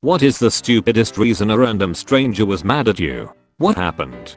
What is the stupidest reason a random stranger was mad at you? What happened?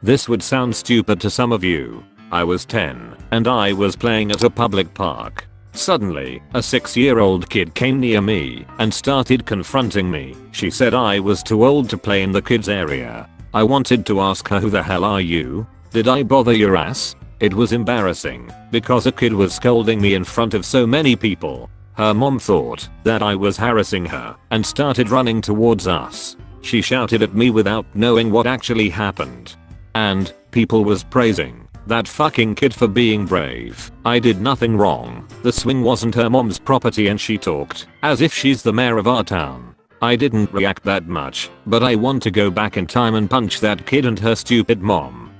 This would sound stupid to some of you. I was 10 and I was playing at a public park. Suddenly, a 6-year-old kid came near me and started confronting me. She said I was too old to play in the kids area. I wanted to ask her, who the hell are you? Did I bother your ass? It was embarrassing because a kid was scolding me in front of so many people. Her mom thought that I was harassing her and started running towards us. She shouted at me without knowing what actually happened. And people was praising that fucking kid for being brave. I did nothing wrong. The swing wasn't her mom's property and she talked as if she's the mayor of our town. I didn't react that much, but I want to go back in time and punch that kid and her stupid mom.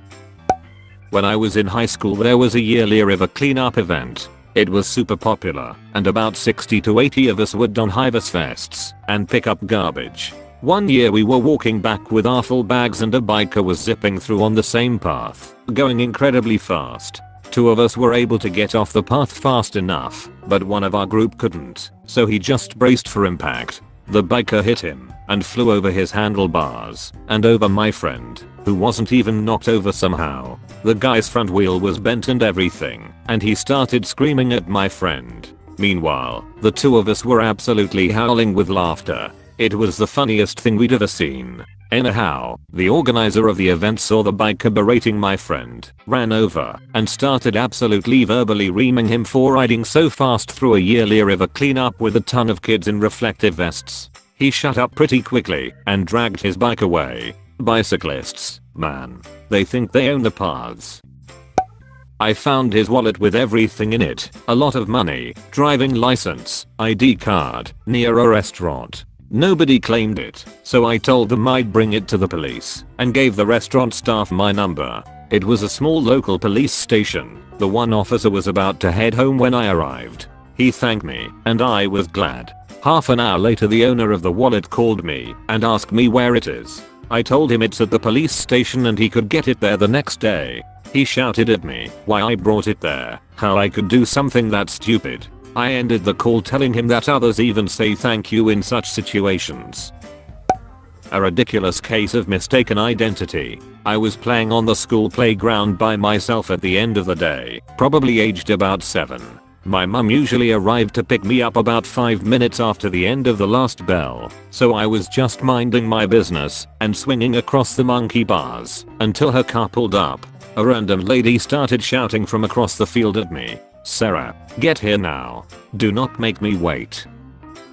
When I was in high school, there was a yearly river cleanup event. It was super popular, and about 60 to 80 of us would don Hivers vests and pick up garbage. One year we were walking back with our full bags and a biker was zipping through on the same path, going incredibly fast. 2 of us were able to get off the path fast enough, but one of our group couldn't, so he just braced for impact. The biker hit him and flew over his handlebars and over my friend, who wasn't even knocked over somehow. The guy's front wheel was bent and everything, and he started screaming at my friend. Meanwhile, the 2 of us were absolutely howling with laughter. It was the funniest thing we'd ever seen. Anyhow, the organizer of the event saw the biker berating my friend, ran over, and started absolutely verbally reaming him for riding so fast through a yearly river cleanup with a ton of kids in reflective vests. He shut up pretty quickly and dragged his bike away. Bicyclists, man. They think they own the paths. I found his wallet with everything in it, a lot of money, driving license, ID card, near a restaurant. Nobody claimed it, so I told them I'd bring it to the police and gave the restaurant staff my number. It was a small local police station. The one officer was about to head home when I arrived. He thanked me and I was glad. Half an hour later, the owner of the wallet called me and asked me where it is. I told him it's at the police station and he could get it there the next day. He shouted at me why I brought it there, how I could do something that stupid. I ended the call telling him that others even say thank you in such situations. A ridiculous case of mistaken identity. I was playing on the school playground by myself at the end of the day, probably aged about 7. My mum usually arrived to pick me up about 5 minutes after the end of the last bell, so I was just minding my business and swinging across the monkey bars until her car pulled up. A random lady started shouting from across the field at me, "Sarah, get here now. Do not make me wait."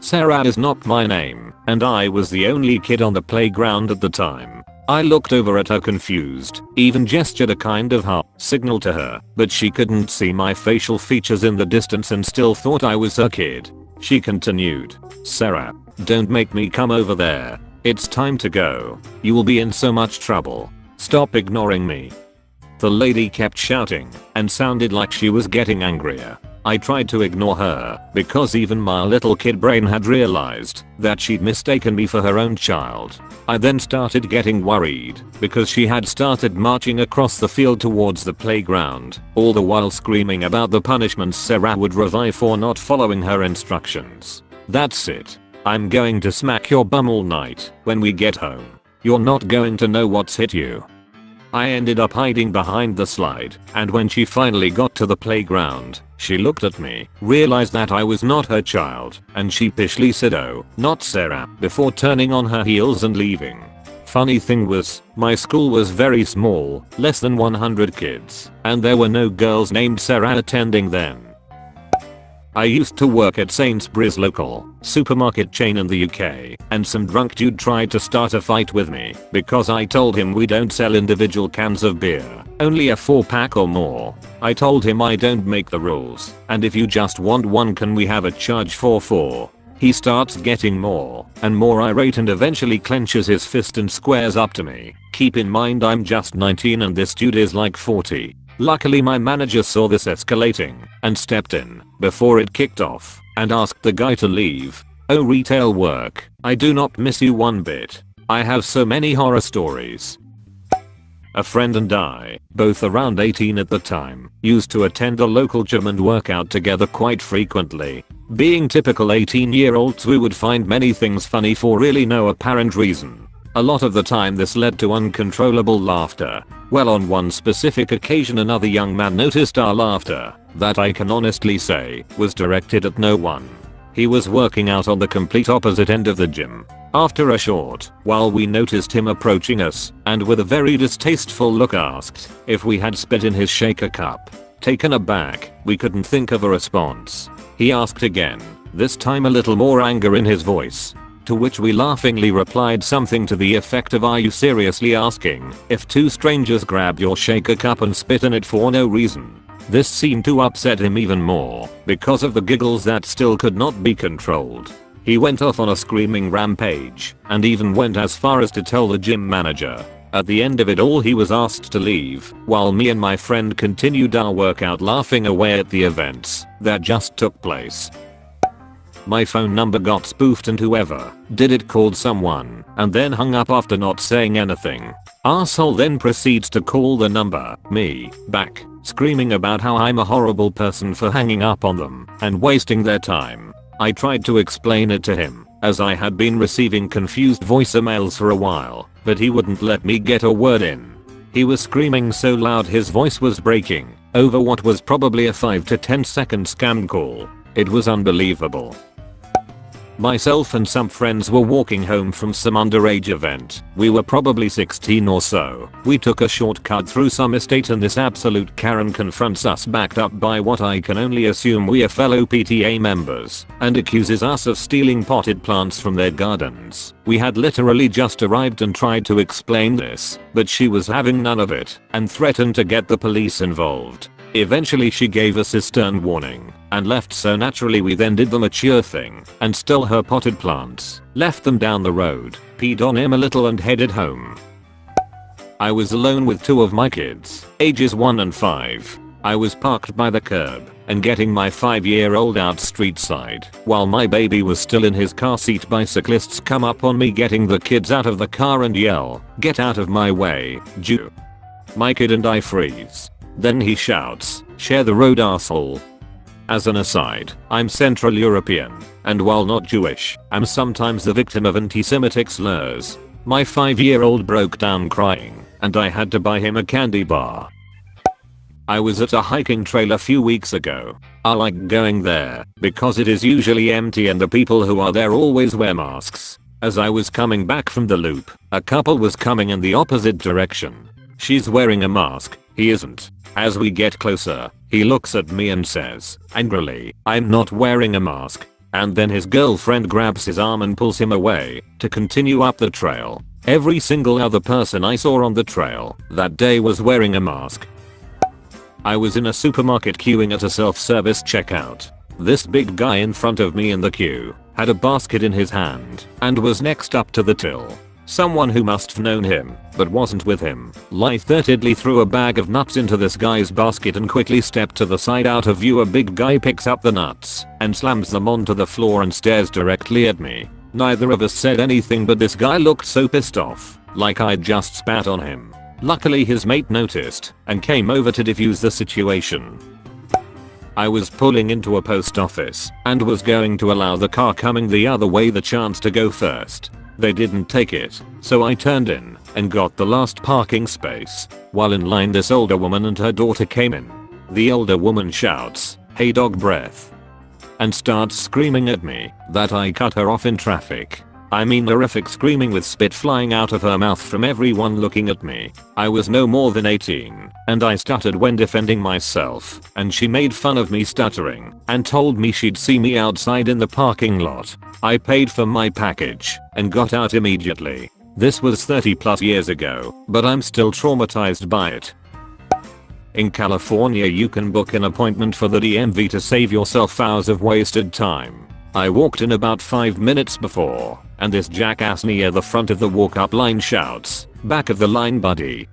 Sarah is not my name, and I was the only kid on the playground at the time. I looked over at her confused, even gestured a kind of heart signal to her, but she couldn't see my facial features in the distance and still thought I was her kid. She continued, "Sarah, don't make me come over there. It's time to go. You will be in so much trouble. Stop ignoring me." The lady kept shouting and sounded like she was getting angrier. I tried to ignore her because even my little kid brain had realized that she'd mistaken me for her own child. I then started getting worried because she had started marching across the field towards the playground, all the while screaming about the punishments Sarah would receive for not following her instructions. "That's it. I'm going to smack your bum all night when we get home. You're not going to know what's hit you." I ended up hiding behind the slide, and when she finally got to the playground, she looked at me, realized that I was not her child, and sheepishly said, "Oh, not Sarah," before turning on her heels and leaving. Funny thing was, my school was very small, less than 100 kids, and there were no girls named Sarah attending them. I used to work at Sainsbury's local supermarket chain in the UK, and some drunk dude tried to start a fight with me because I told him we don't sell individual cans of beer, only a 4-pack or more. I told him I don't make the rules, and if you just want one can we have a charge for 4. He starts getting more and more irate and eventually clenches his fist and squares up to me. Keep in mind I'm just 19 and this dude is like 40. Luckily my manager saw this escalating and stepped in before it kicked off and asked the guy to leave. Oh, retail work, I do not miss you one bit. I have so many horror stories. A friend and I, both around 18 at the time, used to attend a local gym and work out together quite frequently. Being typical 18-year-olds, we would find many things funny for really no apparent reason. A lot of the time this led to uncontrollable laughter. Well, on one specific occasion another young man noticed our laughter, that I can honestly say was directed at no one. He was working out on the complete opposite end of the gym. After a short while we noticed him approaching us and with a very distasteful look asked if we had spit in his shaker cup. Taken aback, we couldn't think of a response. He asked again, this time a little more anger in his voice. To which we laughingly replied something to the effect of, are you seriously asking if two strangers grab your shaker cup and spit in it for no reason? This seemed to upset him even more because of the giggles that still could not be controlled. He went off on a screaming rampage and even went as far as to tell the gym manager. At the end of it all he was asked to leave while me and my friend continued our workout laughing away at the events that just took place. My phone number got spoofed and whoever did it called someone and then hung up after not saying anything. Arsehole then proceeds to call the number, me, back, screaming about how I'm a horrible person for hanging up on them and wasting their time. I tried to explain it to him as I had been receiving confused voicemails for a while, but he wouldn't let me get a word in. He was screaming so loud his voice was breaking over what was probably a 5 to 10 second scam call. It was unbelievable. Myself and some friends were walking home from some underage event. We were probably 16 or so. We took a shortcut through some estate and this absolute Karen confronts us backed up by what I can only assume we are fellow PTA members and accuses us of stealing potted plants from their gardens. We had literally just arrived and tried to explain this, but she was having none of it and threatened to get the police involved. Eventually she gave us a stern warning and left, so naturally we then did the mature thing and stole her potted plants, left them down the road, peed on him a little and headed home. I was alone with two of my kids, ages 1 and 5. I was parked by the curb and getting my 5-year-old out street side while my baby was still in his car seat. Bicyclists come up on me getting the kids out of the car and yell, "Get out of my way, Jew." My kid and I freeze. Then he shouts, "Share the road, arsehole." As an aside, I'm Central European, and while not Jewish, I'm sometimes the victim of anti-Semitic slurs. My 5-year-old broke down crying, and I had to buy him a candy bar. I was at a hiking trail a few weeks ago. I like going there because it is usually empty and the people who are there always wear masks. As I was coming back from the loop, a couple was coming in the opposite direction. She's wearing a mask, he isn't. As we get closer, he looks at me and says, angrily, "I'm not wearing a mask." And then his girlfriend grabs his arm and pulls him away to continue up the trail. Every single other person I saw on the trail that day was wearing a mask. I was in a supermarket queuing at a self-service checkout. This big guy in front of me in the queue had a basket in his hand and was next up to the till. Someone who must have known him, but wasn't with him, light-heartedly threw a bag of nuts into this guy's basket and quickly stepped to the side. Out of view, a big guy picks up the nuts and slams them onto the floor and stares directly at me. Neither of us said anything, but this guy looked so pissed off, like I'd just spat on him. Luckily his mate noticed and came over to defuse the situation. I was pulling into a post office and was going to allow the car coming the other way the chance to go first. They didn't take it, so I turned in and got the last parking space. While in line, this older woman and her daughter came in. The older woman shouts, "Hey dog breath," and starts screaming at me that I cut her off in traffic. I mean horrific screaming with spit flying out of her mouth from everyone looking at me. I was no more than 18 and I stuttered when defending myself, and she made fun of me stuttering and told me she'd see me outside in the parking lot. I paid for my package and got out immediately. This was 30+ years ago, but I'm still traumatized by it. In California you can book an appointment for the DMV to save yourself hours of wasted time. I walked in about 5 minutes before, and this jackass near the front of the walk-up line shouts, "Back of the line, buddy."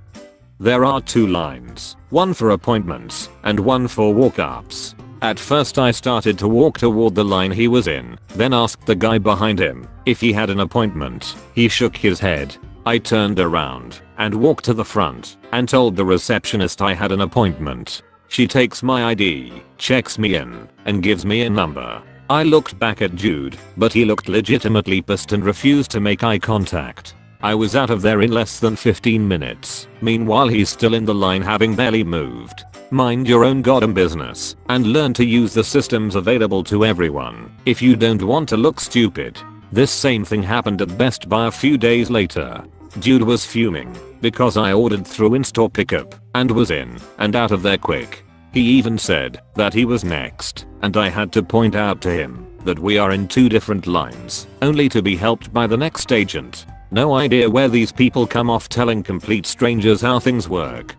There are 2 lines, one for appointments and one for walk-ups. At first I started to walk toward the line he was in, then asked the guy behind him if he had an appointment. He shook his head. I turned around and walked to the front and told the receptionist I had an appointment. She takes my ID, checks me in, and gives me a number. I looked back at Jude, but he looked legitimately pissed and refused to make eye contact. I was out of there in less than 15 minutes. Meanwhile he's still in the line having barely moved. Mind your own goddamn business and learn to use the systems available to everyone if you don't want to look stupid. This same thing happened at Best Buy a few days later. Jude was fuming because I ordered through in-store pickup and was in and out of there quick. He even said that he was next, and I had to point out to him that we are in 2 different lines, only to be helped by the next agent. No idea where these people come off telling complete strangers how things work.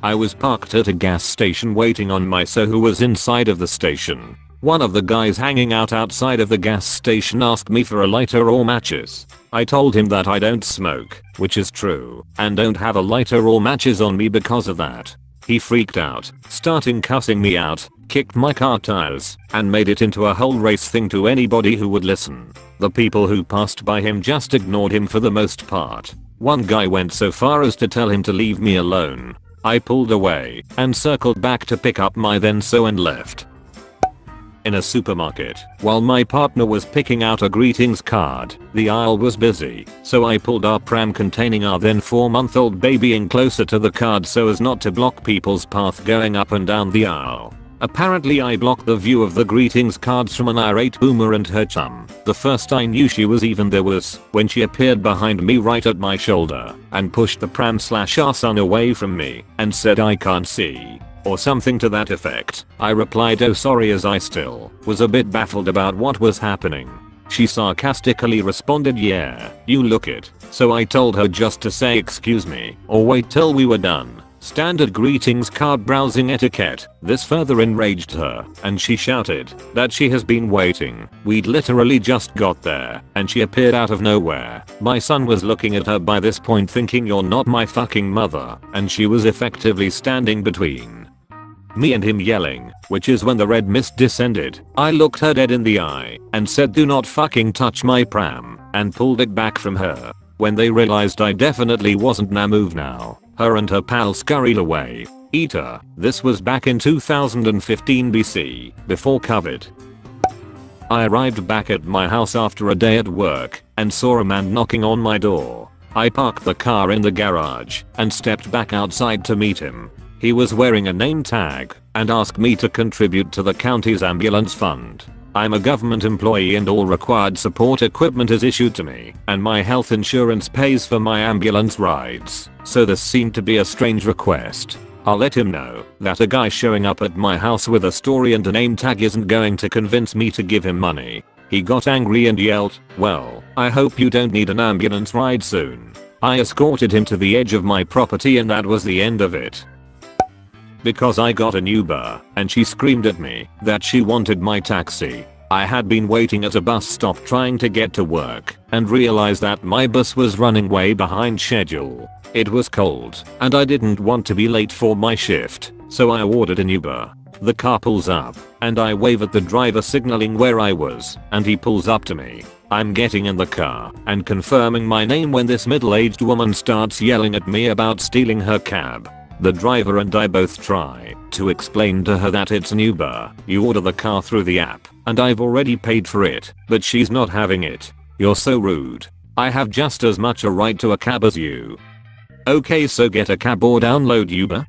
I was parked at a gas station waiting on my so who was inside of the station. One of the guys hanging out outside of the gas station asked me for a lighter or matches. I told him that I don't smoke, which is true, and don't have a lighter or matches on me because of that. He freaked out, starting cussing me out, kicked my car tires, and made it into a whole race thing to anybody who would listen. The people who passed by him just ignored him for the most part. One guy went so far as to tell him to leave me alone. I pulled away and circled back to pick up my then so and left. In a supermarket, while my partner was picking out a greetings card, the aisle was busy, so I pulled our pram containing our then 4-month-old baby in closer to the card so as not to block people's path going up and down the aisle. Apparently I blocked the view of the greetings cards from an irate boomer and her chum. The first I knew she was even there was when she appeared behind me right at my shoulder and pushed the pram/our son away from me and said I can't see, or something to that effect. I replied oh sorry as I still was a bit baffled about what was happening. She sarcastically responded yeah, you look it. So I told her just to say excuse me or wait till we were done. Standard greetings card browsing etiquette. This further enraged her and she shouted that she has been waiting. We'd literally just got there and she appeared out of nowhere. My son was looking at her by this point thinking you're not my fucking mother, and she was effectively standing between me and him yelling, which is when the red mist descended. I looked her dead in the eye and said do not fucking touch my pram and pulled it back from her. When they realized I definitely wasn't na move now, her and her pal scurried away. Eater. This was back in 2015 BC, before COVID. I arrived back at my house after a day at work and saw a man knocking on my door. I parked the car in the garage and stepped back outside to meet him. He was wearing a name tag and asked me to contribute to the county's ambulance fund. I'm a government employee and all required support equipment is issued to me, and my health insurance pays for my ambulance rides, so this seemed to be a strange request. I'll let him know that a guy showing up at my house with a story and a name tag isn't going to convince me to give him money. He got angry and yelled, well, I hope you don't need an ambulance ride soon. I escorted him to the edge of my property and that was the end of it. Because I got an Uber and she screamed at me that she wanted my taxi. I had been waiting at a bus stop trying to get to work and realized that my bus was running way behind schedule. It was cold and I didn't want to be late for my shift, so I ordered an Uber. The car pulls up and I wave at the driver signaling where I was and he pulls up to me. I'm getting in the car and confirming my name when this middle-aged woman starts yelling at me about stealing her cab. The driver and I both try to explain to her that it's an Uber. You order the car through the app and I've already paid for it, but she's not having it. You're so rude. I have just as much a right to a cab as you. Okay, so get a cab or download Uber?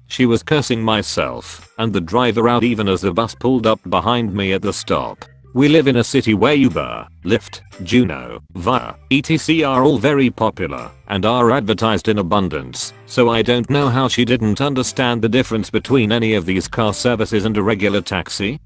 She was cursing myself and the driver out even as the bus pulled up behind me at the stop. We live in a city where Uber, Lyft, Juno, Via, etc. are all very popular and are advertised in abundance, so I don't know how she didn't understand the difference between any of these car services and a regular taxi.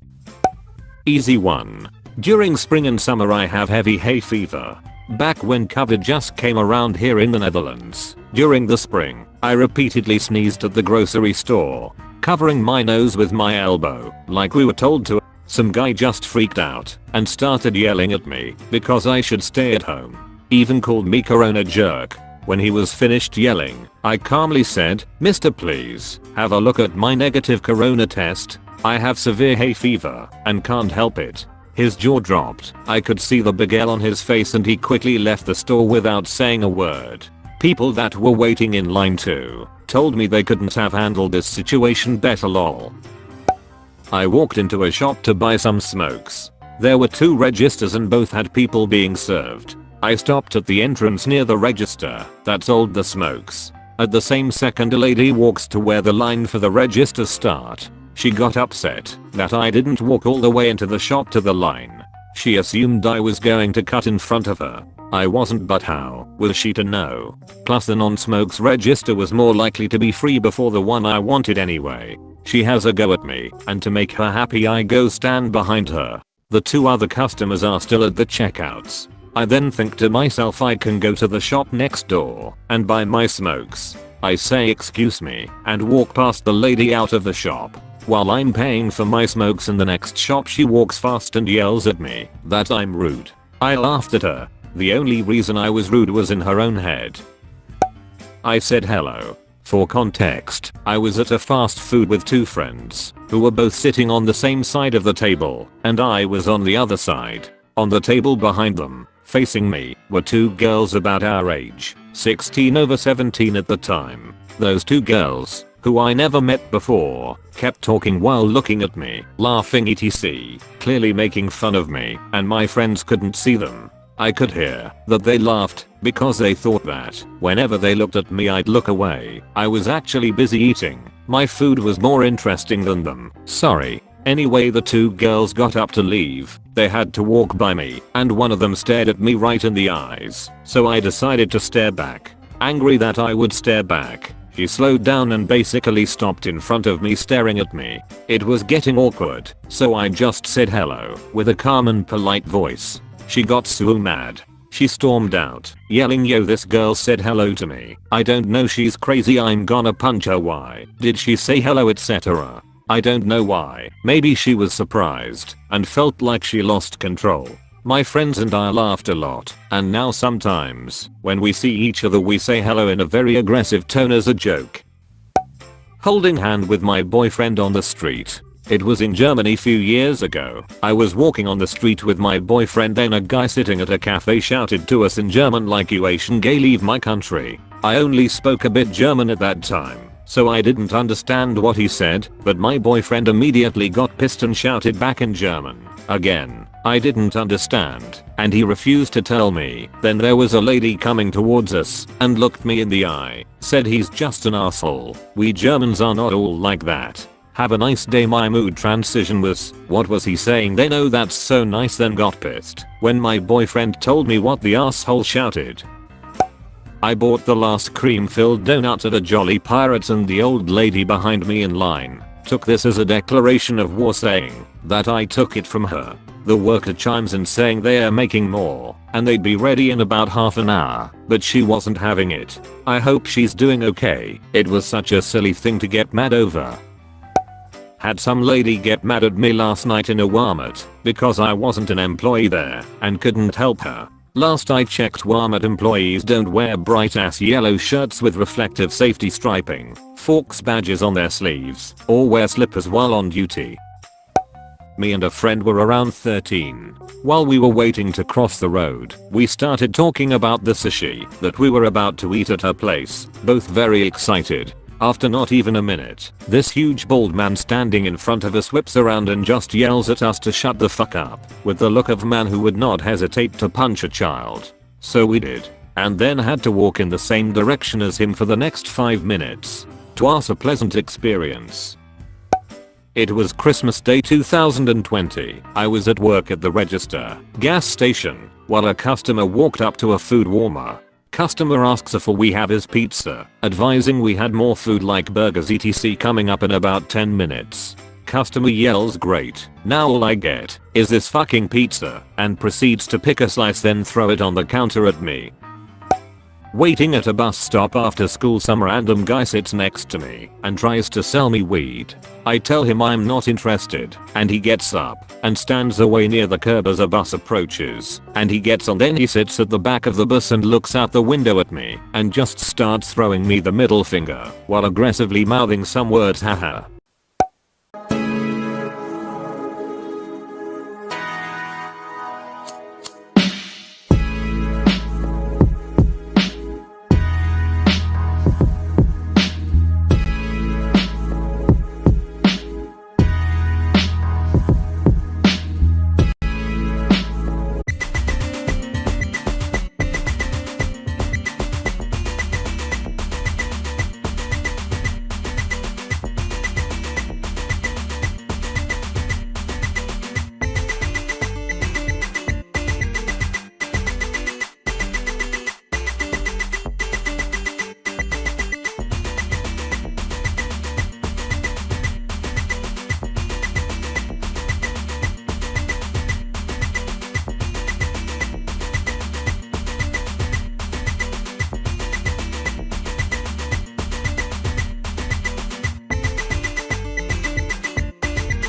Easy one. During spring and summer I have heavy hay fever. Back when COVID just came around here in the Netherlands. During the spring, I repeatedly sneezed at the grocery store, covering my nose with my elbow, like we were told to. Some guy just freaked out and started yelling at me because I should stay at home. Even called me Corona jerk. When he was finished yelling, I calmly said, Mister please, have a look at my negative corona test. I have severe hay fever and can't help it. His jaw dropped. I could see the big L on his face and he quickly left the store without saying a word. People that were waiting in line too told me they couldn't have handled this situation better lol. I walked into a shop to buy some smokes. There were 2 registers and both had people being served. I stopped at the entrance near the register that sold the smokes. At the same second a lady walks to where the line for the registers start. She got upset that I didn't walk all the way into the shop to the line. She assumed I was going to cut in front of her. I wasn't, but how was she to know? Plus the non-smokes register was more likely to be free before the one I wanted anyway. She has a go at me, and to make her happy I go stand behind her. The 2 other customers are still at the checkouts. I then think to myself I can go to the shop next door and buy my smokes. I say excuse me and walk past the lady out of the shop. While I'm paying for my smokes in the next shop she walks fast and yells at me that I'm rude. I laughed at her. The only reason I was rude was in her own head. I said hello. For context, I was at a fast food with 2 friends who were both sitting on the same side of the table and I was on the other side. On the table behind them, facing me, were 2 girls about our age, 16 over 17 at the time. Those 2 girls, who I never met before, kept talking while looking at me, laughing etc, clearly making fun of me, and my friends couldn't see them. I could hear that they laughed because they thought that whenever they looked at me I'd look away. I was actually busy eating. My food was more interesting than them. Sorry. Anyway, the 2 girls got up to leave. They had to walk by me and one of them stared at me right in the eyes. So I decided to stare back. Angry that I would stare back, she slowed down and basically stopped in front of me staring at me. It was getting awkward, so I just said hello with a calm and polite voice. She got so mad. She stormed out, yelling, "Yo, this girl said hello to me. I don't know, she's crazy, I'm gonna punch her. Why did she say hello, etc." I don't know why. Maybe she was surprised and felt like she lost control. My friends and I laughed a lot, and now sometimes when we see each other we say hello in a very aggressive tone as a joke. Holding hand with my boyfriend on the street. It was in Germany few years ago. I was walking on the street with my boyfriend, then a guy sitting at a cafe shouted to us in German like, "You Asian gay, leave my country." I only spoke a bit German at that time, so I didn't understand what he said, but my boyfriend immediately got pissed and shouted back in German. Again, I didn't understand, and he refused to tell me. Then there was a lady coming towards us and looked me in the eye, said, "He's just an asshole. We Germans are not all like that. Have a nice day." My mood transition was, what was he saying? Then, "Oh, that's so nice," then got pissed when my boyfriend told me what the asshole shouted. I bought the last cream-filled donut at a Jolly Pirates and the old lady behind me in line took this as a declaration of war, saying that I took it from her. The worker chimes in saying they are making more and they'd be ready in about half an hour, but she wasn't having it. I hope she's doing okay. It was such a silly thing to get mad over. Had some lady get mad at me last night in a Walmart because I wasn't an employee there and couldn't help her. Last I checked, Walmart employees don't wear bright ass yellow shirts with reflective safety striping, Forks badges on their sleeves, or wear slippers while on duty. Me and a friend were around 13. While we were waiting to cross the road, we started talking about the sushi that we were about to eat at her place, both very excited. After not even a minute, this huge bald man standing in front of us whips around and just yells at us to shut the fuck up, with the look of a man who would not hesitate to punch a child. So we did, and then had to walk in the same direction as him for the next 5 minutes. Twas a pleasant experience. It was Christmas Day 2020. I was at work at the register gas station while a customer walked up to a food warmer. Customer asks if we have his pizza, advising we had more food like burgers etc coming up in about 10 minutes. Customer yells, "Great, now all I get is this fucking pizza," and proceeds to pick a slice then throw it on the counter at me. Waiting at a bus stop after school, some random guy sits next to me and tries to sell me weed. I tell him I'm not interested, and he gets up and stands away near the curb as a bus approaches, and he gets on. Then he sits at the back of the bus and looks out the window at me and just starts throwing me the middle finger while aggressively mouthing some words. Haha,